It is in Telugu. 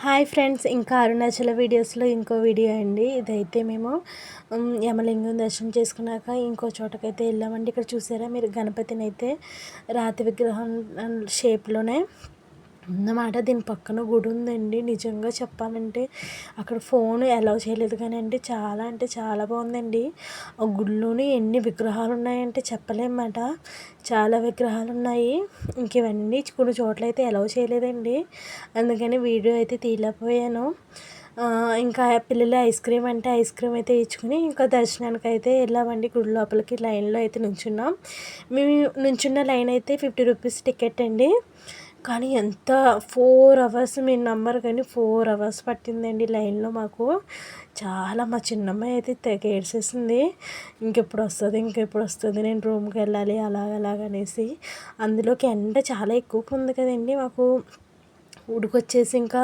హాయ్ ఫ్రెండ్స్, ఇంకా అరుణాచల వీడియోస్లో ఇంకో వీడియో అండి. ఇదైతే మేము యమలింగం దర్శనం చేసుకున్నాక ఇంకో చోటకైతే వెళ్ళామండి. ఇక్కడ చూసారా మీరు, గణపతిని అయితే రాతి విగ్రహం షేప్లోనే అన్నమాట. దీని పక్కన గుడి ఉందండి. నిజంగా చెప్పాలంటే అక్కడ ఫోన్ అలౌ చేయలేదు, కానీ అండి చాలా అంటే చాలా బాగుందండి. ఆ గుడిలోని ఎన్ని విగ్రహాలు ఉన్నాయంటే చెప్పలేమన్నమాట. చాలా విగ్రహాలు ఉన్నాయి. ఇంక ఇవన్నీ కొన్ని చోట్ల అయితే అలౌ చేయలేదండి, అందుకని వీడియో అయితే తీయలేకపోయాను. ఇంకా పిల్లలు ఐస్ క్రీమ్ అంటే ఐస్ క్రీమ్ అయితే ఇచ్చుకుని ఇంకా దర్శనానికి అయితే వెళ్ళామండి. గుడి లోపలికి లైన్లో అయితే నుంచున్నాం. మేము నుంచున్న లైన్ అయితే 50 రూపీస్ టికెట్ అండి. కానీ ఎంత 4 అవర్స్, మీరు నమ్మరు కానీ 4 అవర్స్ పట్టిందండి లైన్లో మాకు. చాలా మా చిన్నమ్మాయి అయితే తెగ ఏడ్చేసింది, ఇంకెప్పుడు వస్తుంది, నేను రూమ్కి వెళ్ళాలి అలాగనేసి. అందులోకి ఎండ చాలా ఎక్కువగా ఉంది కదండి. మాకు ఉడికొచ్చేసి ఇంకా